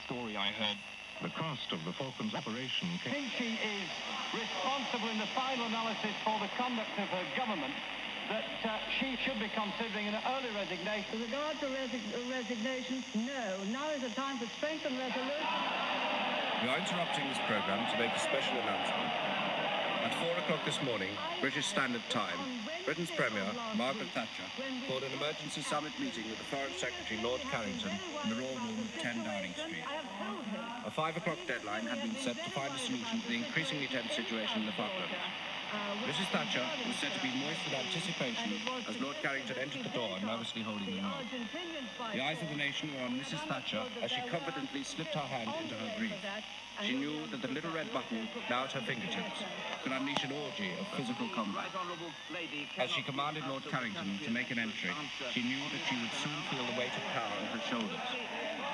story I heard. The cost of the Falklands operation I think she is responsible in the final analysis for the conduct of her government, that she should be considering an early resignation. With regard to resignation, no. Now is the time for strength and resolution. We are interrupting this programme to make a special announcement. At 4 o'clock this morning, British Standard Time, Britain's Premier, Margaret Thatcher, called an emergency summit meeting with the Foreign Secretary, Lord Carrington, in the Royal Room of 10 Downing Street. A 5 o'clock deadline had been set to find a solution to the increasingly tense situation in the Falklands. Mrs. Thatcher was said to be moist with anticipation as Lord Carrington entered the door, nervously holding the nod. The eyes of the nation were on Mrs. Thatcher as she confidently slipped her hand into her brief. She knew that the little red button, now at her fingertips, could unleash an orgy of physical combat. As she commanded Lord Carrington to make an entry, she knew that she would soon feel the weight of power on her shoulders.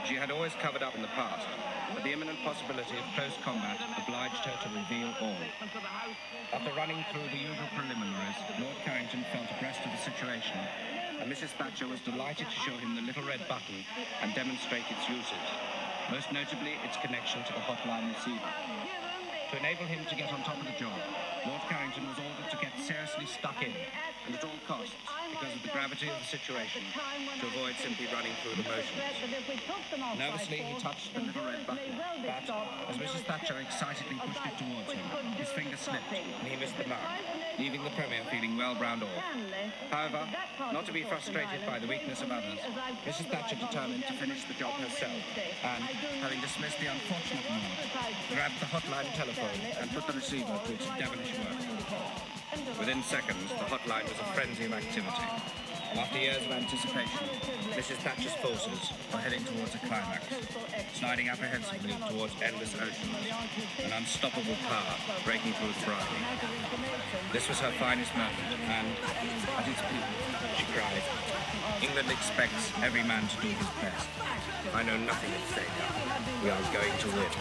She had always covered up in the past, but the imminent possibility of close combat obliged her to reveal all. After running through the usual preliminaries, Lord Carrington felt abreast of the situation, and Mrs. Thatcher was delighted to show him the little red button and demonstrate its uses, most notably its connection to the hotline receiver. To enable him to get on top of the job, Lord Carrington was ordered to get seriously stuck in, and at all costs, because of the gravity of the situation, to avoid simply running through the motions. Nervously, he touched the little red button, but as Mrs. Thatcher excitedly pushed it towards him, his finger slipped, and he missed the mark, leaving the Premier feeling well browned off. However, not to be frustrated by the weakness of others, Mrs. Thatcher determined to finish the job herself, and, having dismissed the unfortunate Lord, grabbed the hotline telephone and put the receiver to its devilish work. Within seconds, the hotline was a frenzy of activity. After years of anticipation, Mrs. Thatcher's forces were heading towards a climax, sliding apprehensively towards endless oceans, an unstoppable power breaking through its rival. This was her finest moment, and at its peak, she cried, "England expects every man to do his best. I know nothing of failure. We are going to win."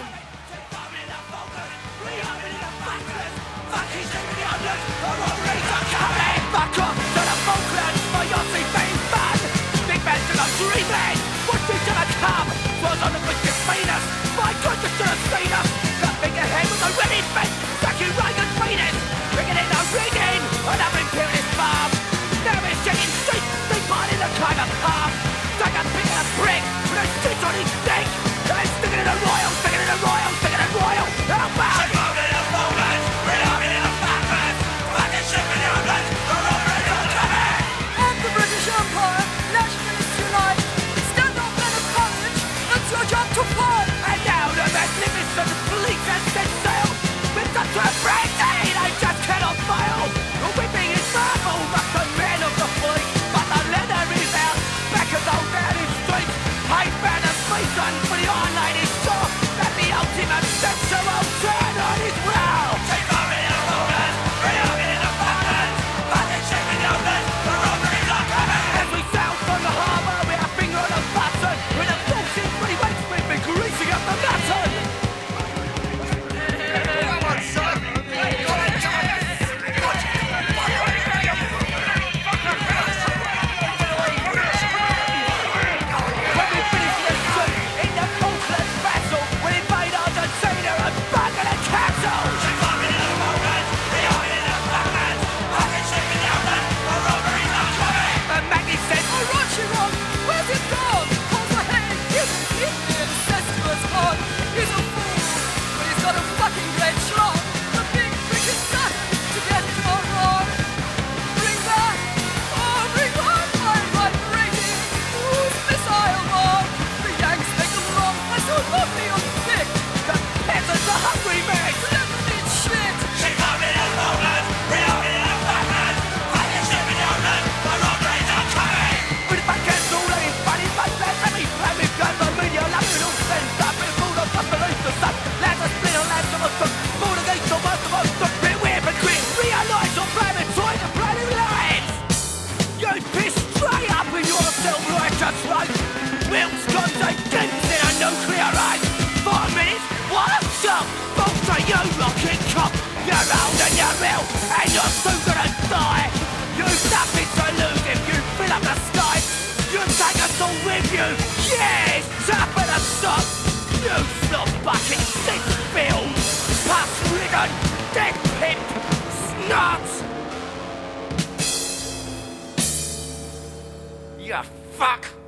He's in the others, the robberies are coming. Back off to the Falklands for your sea-famed man. Big men to the dreaming, what's it gonna come? Was on the brink between us, my God, you should have seen us. That big ahead was already bent, Jackie Reagan Venus. Bringing in the rigging, another imperialist farm. Now he's taking street, deep on in the climber palm. Take a pick and a brick, with a stitch on his dick. And sticking in the royal, sticking in the royal, sticking in the royal. How bad? We're in the Falklands, we're in the Falklands. Fucking ship in the you! Yes! Tap at a stop! You slop bucket, sick build! Pus-ridden, dead pimp! Snot! You fuck!